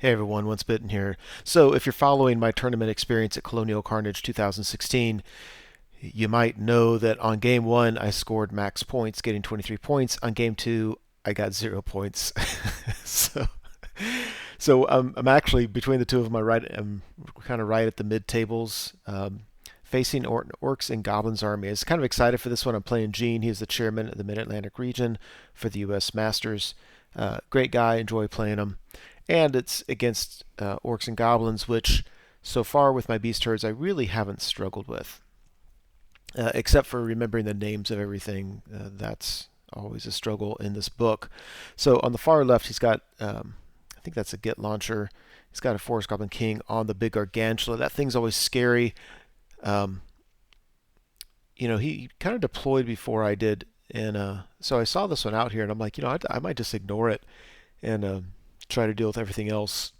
Hey everyone, Once Bitten here. So if you're following my tournament experience at Colonial Carnage 2016, you might know that on game 1 I scored max points, getting 23 points. On game 2 I got 0 points. so I'm actually between the two of them. I'm kind of right at the mid tables, facing Orcs and Goblins army. I was kind of excited for this one. I'm playing Gene. He's the chairman of the Mid-Atlantic region for the U.S. Masters. Great guy. Enjoy playing him. And it's against Orcs and Goblins, which so far with my beast herds I really haven't struggled with, except for remembering the names of everything. That's always a struggle in this book. So on the far left, he's got, I think that's a Git launcher. He's got a Forest Goblin King on the big Gargantula. That thing's always scary. He kind of deployed before I did, and so I saw this one out here, and I'm like, I might just ignore it and try to deal with everything else.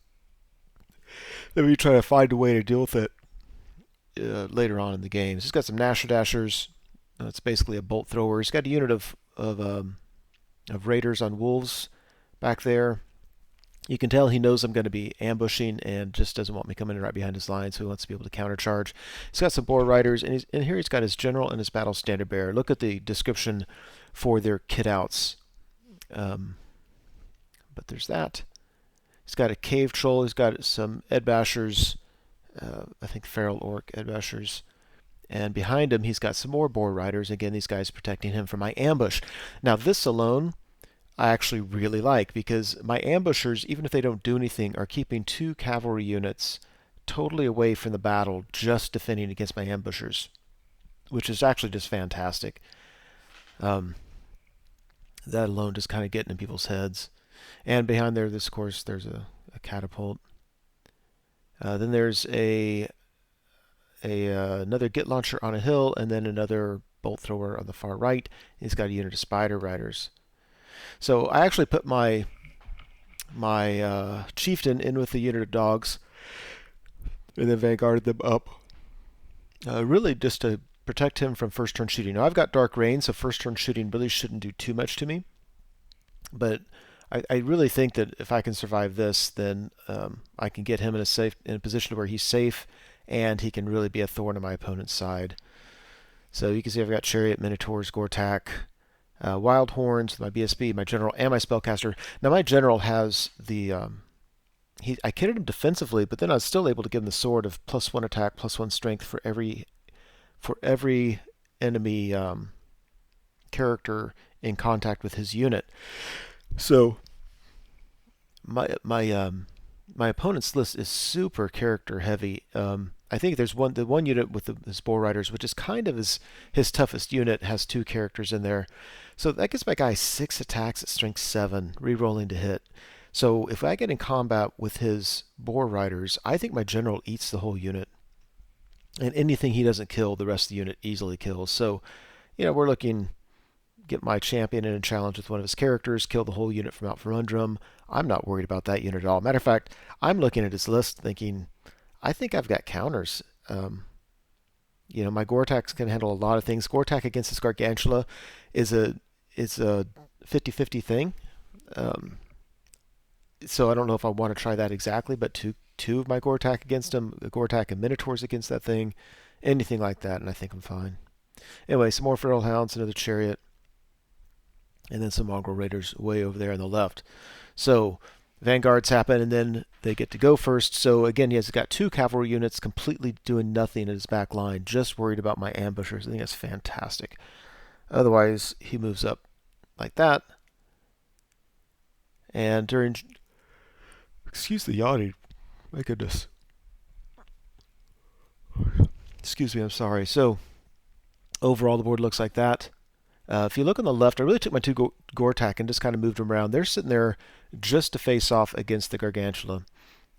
Then we try to find a way to deal with it later on in the game. He's got some Nasher Dashers. It's basically a bolt thrower. He's got a unit of raiders on wolves back there. You can tell he knows I'm going to be ambushing and just doesn't want me coming in right behind his line, so he wants to be able to countercharge. He's got some Boar Riders, and here he's got his general and his battle standard bearer. Look at the description for their kit outs. But there's that. He's got a Cave Troll. He's got some Ed Bashers, I think Feral Orc Ed Bashers. And behind him, he's got some more Boar Riders. Again, these guys protecting him from my ambush. Now, this alone I actually really like, because my ambushers, even if they don't do anything, are keeping 2 cavalry units totally away from the battle, just defending against my ambushers, which is actually just fantastic. That alone just kind of getting in people's heads. And behind there, this, of course, there's a catapult. Then there's another Git launcher on a hill, and then another bolt thrower on the far right. He's got a unit of Spider Riders. So I actually put my Chieftain in with the unit of dogs, and then vanguarded them up, really just to protect him from first turn shooting. Now I've got Dark Rain, so first turn shooting really shouldn't do too much to me, but I really think that if I can survive this, then I can get him in a position where he's safe, and he can really be a thorn in my opponent's side. So you can see I've got Chariot, Minotaurs, Gortach, Wildhorns, my BSB, my general, and my spellcaster. Now my general has the I kitted him defensively, but then I was still able to give him the sword of +1 attack, +1 strength for every enemy character in contact with his unit. So my opponent's list is super character heavy. I think there's the one unit with his Boar Riders, which is kind of his toughest unit, has 2 characters in there. So that gives my guy 6 attacks at strength 7, re-rolling to hit. So if I get in combat with his Boar Riders, I think my general eats the whole unit. And anything he doesn't kill, the rest of the unit easily kills. So, we're looking, get my champion in a challenge with one of his characters, kill the whole unit from out from under him. I'm not worried about that unit at all. Matter of fact, I'm looking at his list thinking, I think I've got counters. My Gortach can handle a lot of things. Gortach against this Gargantula is a 50-50 thing. So I don't know if I want to try that exactly, but two of my Gortach against him, Gortach and Minotaurs against that thing, anything like that, and I think I'm fine. Anyway, some more Feral Hounds, another Chariot, and then some Mongrel Raiders way over there on the left. So vanguards happen, and then they get to go first. So again, he has got 2 cavalry units completely doing nothing in his back line, just worried about my ambushers. I think that's fantastic. Otherwise, he moves up like that. And during... Excuse the yawning. My goodness. Excuse me, I'm sorry. So, overall, the board looks like that. If you look on the left, I really took my 2 Gortach and just kind of moved them around. They're sitting there just to face off against the Gargantula.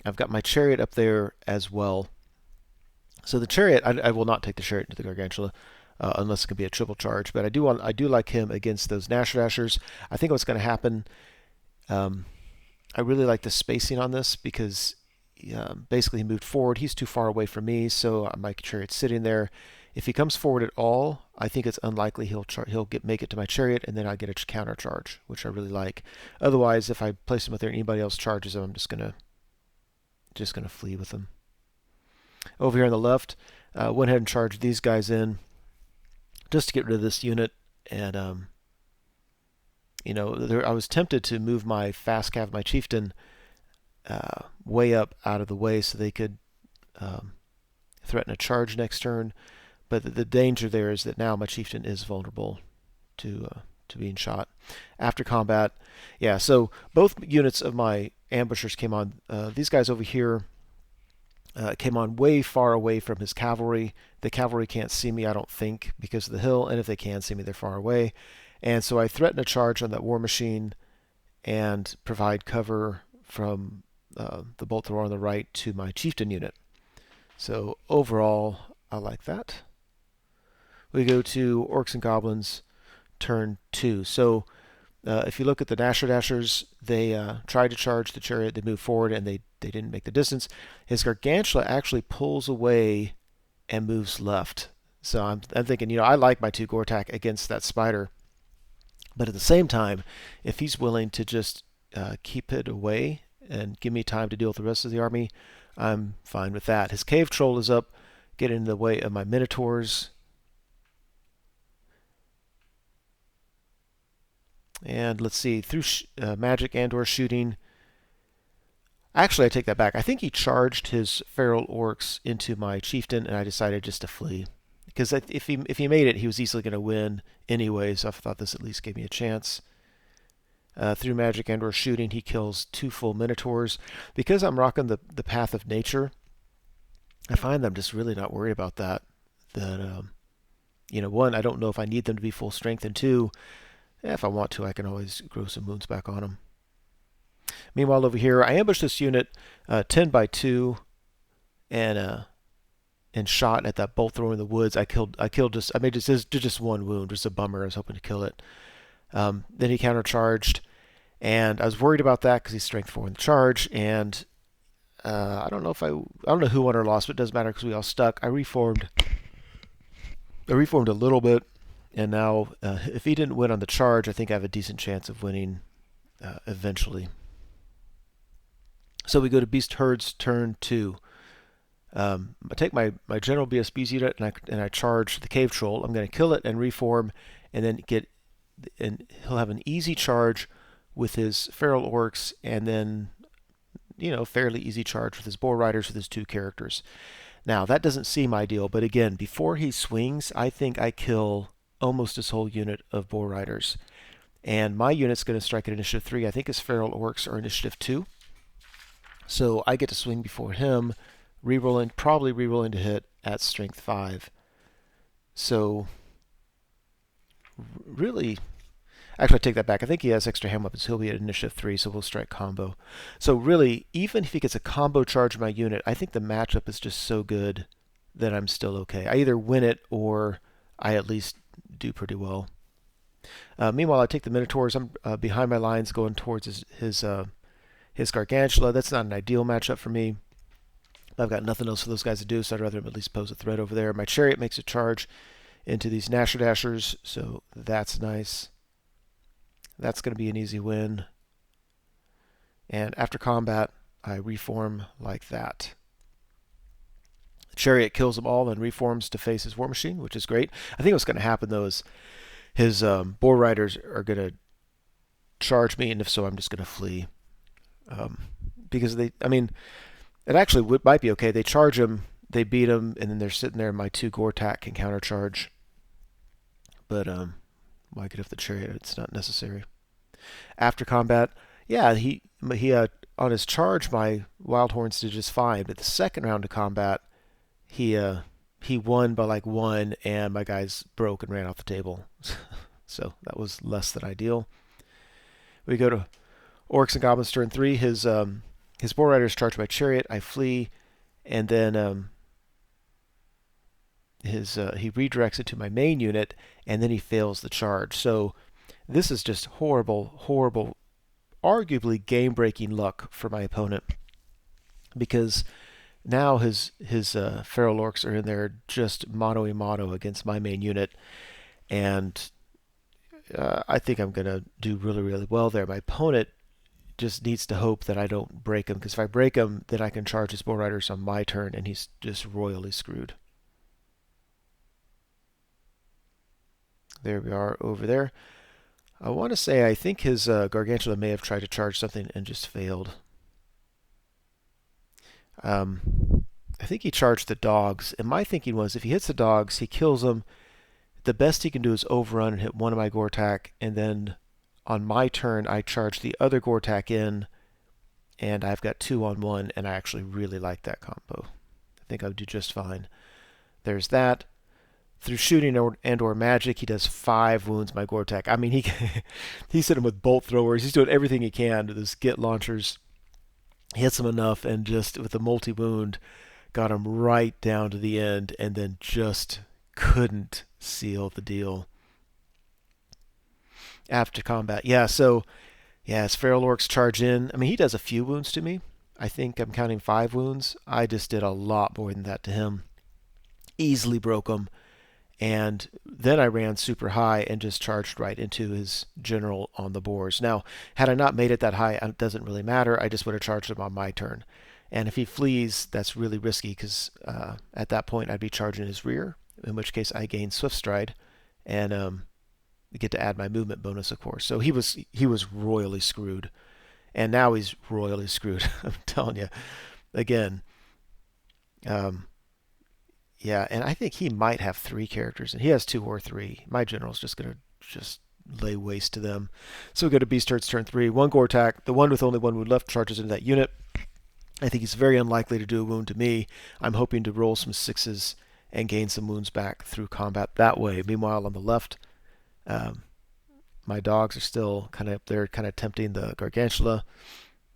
I've got my Chariot up there as well. So the Chariot, I will not take the Chariot into the Gargantula unless it can be a triple charge. But I do like him against those Nasher Dashers. I think what's going to happen, I really like the spacing on this because basically he moved forward. He's too far away from me, so my Chariot's sitting there. If he comes forward at all, I think it's unlikely he'll make it to my Chariot, and then I get a counter charge, which I really like. Otherwise, if I place him up there and anybody else charges him, I'm just going to just going to flee with them. Over here on the left, went ahead and charged these guys in just to get rid of this unit. And, I was tempted to move my fast cav, my Chieftain, way up out of the way so they could threaten a charge next turn. But the danger there is that now my Chieftain is vulnerable to being shot. After combat, yeah, so both units of my ambushers came on. These guys over here came on way far away from his cavalry. The cavalry can't see me, I don't think, because of the hill, and if they can see me, they're far away. And so I threaten a charge on that war machine and provide cover from the bolt thrower on the right to my Chieftain unit. So overall, I like that. We go to Orcs and Goblins, turn 2. So if you look at the Dashers, they tried to charge the Chariot, they moved forward, and they didn't make the distance. His Gargantula actually pulls away and moves left. So I'm thinking, I like my 2 Gortach against that spider. But at the same time, if he's willing to just keep it away and give me time to deal with the rest of the army, I'm fine with that. His Cave Troll is up, getting in the way of my Minotaurs. And let's see, through magic and/or shooting. Actually, I take that back. I think he charged his feral orcs into my Chieftain, and I decided just to flee. Because if he made it, he was easily going to win anyway, so I thought this at least gave me a chance. Through magic and/or shooting, he kills 2 full Minotaurs. Because I'm rocking the Path of Nature, I find I'm just really not worried about that. One, I don't know if I need them to be full strength, and 2, if I want to, I can always grow some wounds back on them. Meanwhile, over here, I ambushed this unit 10 by 2 and shot at that bolt thrower in the woods. I made just 1 wound, just a bummer. I was hoping to kill it. Then he countercharged, and I was worried about that because he's strength 4 in the charge. And I don't know who won or lost, but it doesn't matter because we all stuck. I reformed a little bit. And now, if he didn't win on the charge, I think I have a decent chance of winning eventually. So we go to Beast Herds, turn 2. I take my General BSB's unit and I charge the Cave Troll. I'm going to kill it and reform, and then he'll have an easy charge with his Feral Orcs, and then fairly easy charge with his Boar Riders with his 2 characters. Now that doesn't seem ideal, but again, before he swings, I think I kill almost his whole unit of Boar Riders. And my unit's going to strike at initiative 3. I think his Feral Orcs are initiative 2. So I get to swing before him, probably rerolling to hit at strength 5. So really, actually I take that back. I think he has extra hand weapons. He'll be at initiative 3, so we'll strike combo. So really, even if he gets a combo charge in my unit, I think the matchup is just so good that I'm still okay. I either win it or I at least do pretty well. Meanwhile, I take the Minotaurs. I'm behind my lines going towards his Gargantula. That's not an ideal matchup for me. I've got nothing else for those guys to do, so I'd rather at least pose a threat over there. My Chariot makes a charge into these Dashers, so that's nice. That's going to be an easy win. And after combat, I reform like that. The Chariot kills them all and reforms to face his War Machine, which is great. I think what's going to happen, though, is his Boar Riders are going to charge me, and if so, I'm just going to flee. Because it actually might be okay. They charge him, they beat him, and then they're sitting there, and my 2 Gortach can countercharge. But why get off the Chariot? It's not necessary. After combat, yeah, he on his charge, my Wildhorns did just fine. But the second round of combat, he won by like 1, and my guys broke and ran off the table. So that was less than ideal. We go to Orcs and Goblins turn 3. His Boar Riders charge my Chariot. I flee, and then he redirects it to my main unit, and then he fails the charge. So this is just horrible, arguably game-breaking luck for my opponent, because now his Feral Orcs are in there just mano-a-mano against my main unit, and I think I'm going to do really, really well there. My opponent just needs to hope that I don't break him, because if I break him, then I can charge his Boar Riders on my turn, and he's just royally screwed. There we are over there. I want to say I think his Gargantula may have tried to charge something and just failed. I think he charged the dogs, and my thinking was if he hits the dogs, he kills them. The best he can do is overrun and hit one of my Gortach, and then on my turn I charge the other Gortach in, and I've got 2 on 1, and I actually really like that combo. I think I would do just fine. There's that. Through shooting and/or magic, he does 5 wounds my Gortach. I mean, he's hit him with bolt throwers. He's doing everything he can to those Git launchers. He hits him enough, and just with the multi-wound, got him right down to the end, and then just couldn't seal the deal. After combat, as Feral Orcs charge in, I mean, he does a few wounds to me. I think I'm counting 5 wounds. I just did a lot more than that to him. Easily broke him. And then I ran super high and just charged right into his general on the boars. Now, had I not made it that high, it doesn't really matter. I just would have charged him on my turn. And if he flees, that's really risky because at that point I'd be charging his rear, in which case I gain Swift Stride and get to add my movement bonus, of course. So he was royally screwed. And now he's royally screwed. I'm telling you. Again, yeah, and I think he might have 3 characters, and he has 2 or 3. My general's just going to just lay waste to them. So we go to Beastlord's turn 3. 1 Gortach. The one with only 1 wound left charges into that unit. I think he's very unlikely to do a wound to me. I'm hoping to roll some 6s and gain some wounds back through combat that way. Meanwhile, on the left, my dogs are still kind of up there, kind of tempting the Gargantula.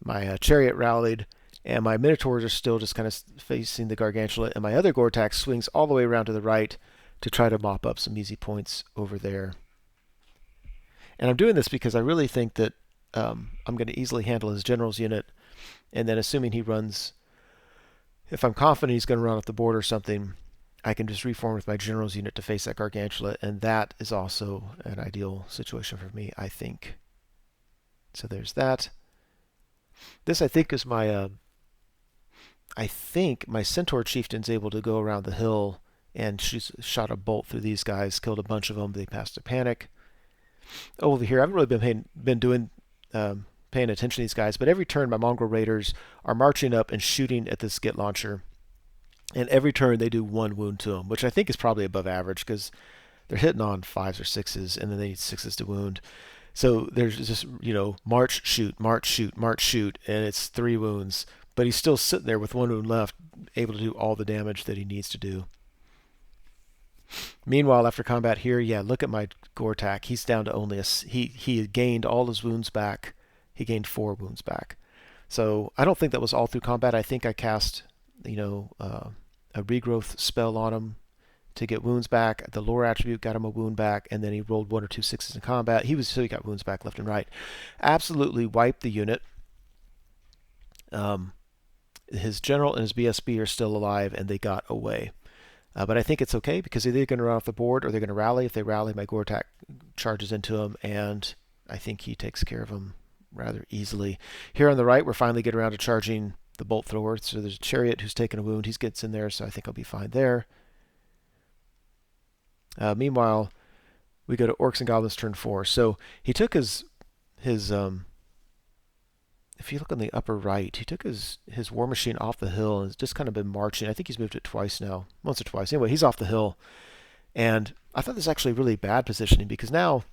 My Chariot rallied. And my Minotaurs are still just kind of facing the Gargantula, and my other Gortach swings all the way around to the right to try to mop up some easy points over there. And I'm doing this because I really think that I'm going to easily handle his general's unit, and then assuming he runs, if I'm confident he's going to run off the board or something, I can just reform with my general's unit to face that Gargantula, and that is also an ideal situation for me, I think. So there's that. This, I think, is my... I think my Centaur Chieftain's able to go around the hill, and she's shot a bolt through these guys, killed a bunch of them. They passed a panic. Over here, I haven't really been paying attention to these guys, but every turn my Mongrel Raiders are marching up and shooting at this Git launcher, and every turn they do 1 wound to them, which I think is probably above average because they're hitting on 5s or 6s, and then they need 6s to wound. So there's just, march, shoot, march, shoot, march, shoot, and it's 3 wounds. But he's still sitting there with 1 wound left, able to do all the damage that he needs to do. Meanwhile, after combat here, look at my Gortach. He's down to only he gained all his wounds back. He gained 4 wounds back. So I don't think that was all through combat. I think I cast, a regrowth spell on him to get wounds back. The lore attribute got him a wound back, and then he rolled 1 or 2 6s in combat. So he got wounds back left and right. Absolutely wiped the unit. His general and his BSB are still alive, and they got away. But I think it's okay because they're either going to run off the board or they're going to rally. If they rally, my Gortach charges into him, and I think he takes care of him rather easily. Here on the right, we're finally getting around to charging the bolt thrower. So there's a Chariot who's taken a wound. He gets in there, so I think I'll be fine there. Meanwhile, we go to Orcs and Goblins turn 4. So he took his if you look on the upper right, he took his war machine off the hill and has just kind of been marching. I think he's moved it twice now, once or twice. Anyway, he's off the hill. And I thought this was actually really bad positioning because now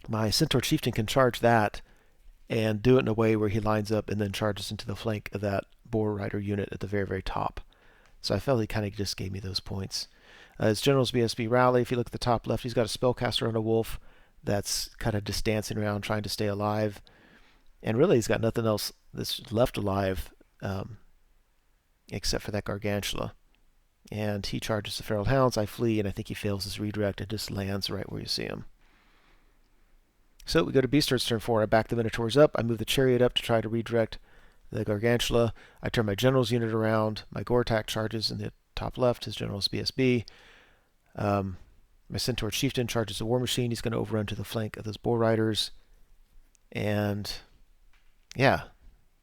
my Centaur Chieftain can charge that and do it in a way where he lines up and then charges into the flank of that Boar Rider unit at the very, very top. So I felt he kind of just gave me those points. His general's BSB rally, if you look at the top left, he's got a spellcaster on a wolf that's kind of just dancing around trying to stay alive. And really, he's got nothing else that's left alive except for that Gargantula. And he charges the Feral Hounds. I flee, and I think he fails his redirect and just lands right where you see him. So we go to Beastlord's turn 4. I back the Minotaurs up. I move the Chariot up to try to redirect the Gargantula. I turn my general's unit around. My Gortach charges in the top left. His general's BSB. My Centaur Chieftain charges the War Machine. He's going to overrun to the flank of those Boar Riders. And Yeah,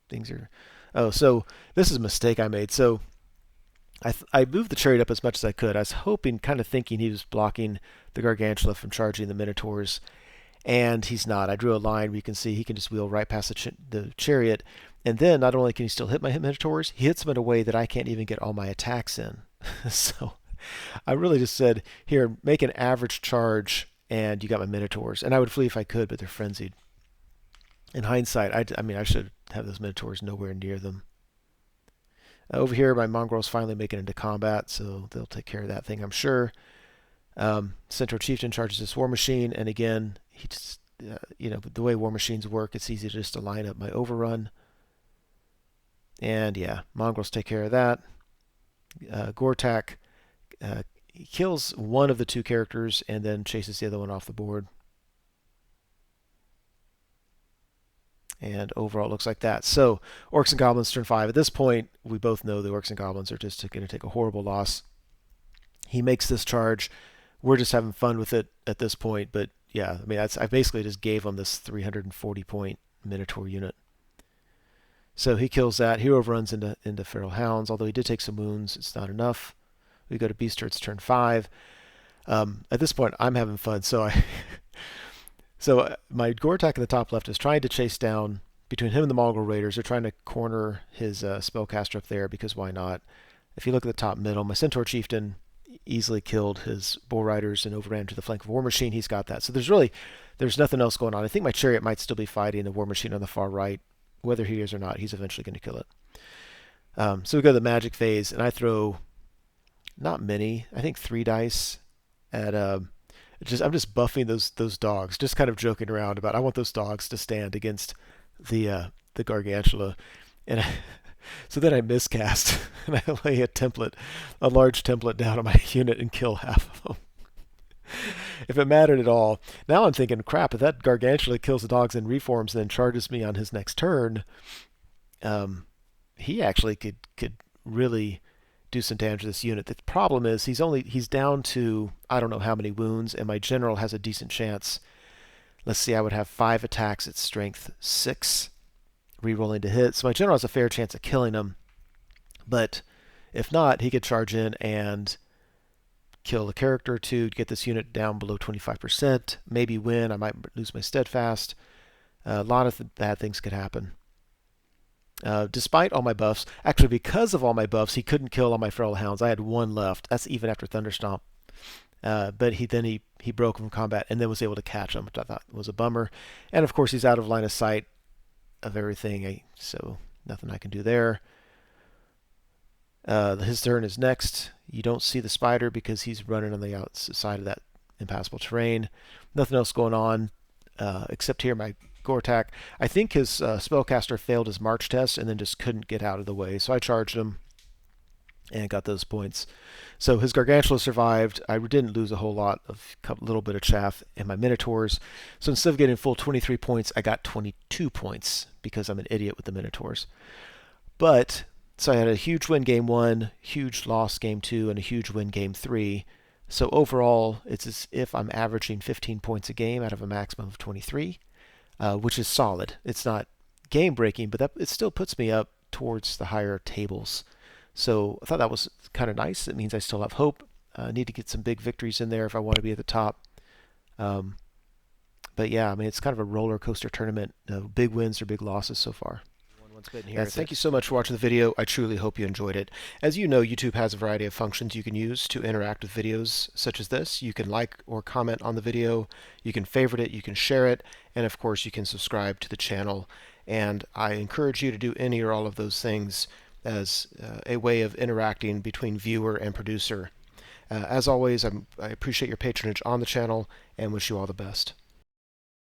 things are... Oh, so this is a mistake I made. So I moved the Chariot up as much as I could. I was hoping, kind of thinking he was blocking the Gargantula from charging the Minotaurs, and he's not. I drew a line where you can see he can just wheel right past the Chariot, and then not only can he still hit my Minotaurs, he hits them in a way that I can't even get all my attacks in. So I really just said, here, make an average charge, and you got my Minotaurs. And I would flee if I could, but they're frenzied. In hindsight, I mean, I should have those Minotaurs nowhere near them. Over here, my Mongrel's finally making it into combat, so they'll take care of that thing, I'm sure. Centaur Chieftain charges this War Machine, and again, he just, the way War Machines work, it's easy just to line up my overrun. And yeah, Mongrels take care of that. Gortach he kills one of the two characters and then chases the other one off the board. And overall, it looks like that. So, Orcs and Goblins turn 5. At this point, we both know the Orcs and Goblins are just going to take a horrible loss. He makes this charge. We're just having fun with it at this point. But yeah, I mean, I basically just gave him this 340-point Minotaur unit. So he kills that. He overruns into Feral Hounds. Although he did take some wounds, it's not enough. We go to Beastlord's turn 5. At this point, I'm having fun. So my Gortach in the top left is trying to chase down, between him and the Mongrel Raiders, they're trying to corner his spellcaster up there, because why not? If you look at the top middle, my Centaur Chieftain easily killed his Boar Riders and overran to the flank of War Machine. He's got that. So there's nothing else going on. I think my Chariot might still be fighting the War Machine on the far right. Whether he is or not, he's eventually going to kill it. So we go to the magic phase, and I throw not many, I think 3 dice at... I'm just buffing those dogs, just kind of joking around about I want those dogs to stand against the Gargantula, and so then I miscast and I lay a large template down on my unit and kill half of them. If it mattered at all. Now I'm thinking, crap, if that Gargantula kills the dogs and reforms and then charges me on his next turn, he actually could really do some damage to this unit. The problem is he's down to I don't know how many wounds, and my general has a decent chance. Let's see, I would have 5 attacks at strength 6, rerolling to hit. So my general has a fair chance of killing him. But if not, he could charge in and kill a character or two to get this unit down below 25%. Maybe win. I might lose my steadfast. A lot of bad things could happen. Despite all my buffs, actually because of all my buffs, he couldn't kill all my Feral Hounds. I had 1 left. That's even after Thunderstomp. But he broke from combat and then was able to catch him, which I thought was a bummer. And of course he's out of line of sight of everything, so nothing I can do there. His turn is next. You don't see the spider because he's running on the outside of that impassable terrain. Nothing else going on except here my Gortach. I think his spellcaster failed his march test and then just couldn't get out of the way. So I charged him and got those points. So his Gargantula survived. I didn't lose a whole lot, a little bit of chaff in my Minotaurs. So instead of getting full 23 points, I got 22 points because I'm an idiot with the Minotaurs. But so I had a huge win game 1, huge loss game 2, and a huge win game 3. So overall, it's as if I'm averaging 15 points a game out of a maximum of 23. Which is solid. It's not game-breaking, but it still puts me up towards the higher tables. So I thought that was kind of nice. It means I still have hope. I need to get some big victories in there if I want to be at the top. But yeah, I mean, it's kind of a roller coaster tournament. Big wins or big losses so far. Thank you so much for watching the video. I truly hope you enjoyed it. As you know, YouTube has a variety of functions you can use to interact with videos such as this. You can like or comment on the video, you can favorite it, you can share it, and of course you can subscribe to the channel. And I encourage you to do any or all of those things as a way of interacting between viewer and producer. As always, I appreciate your patronage on the channel and wish you all the best.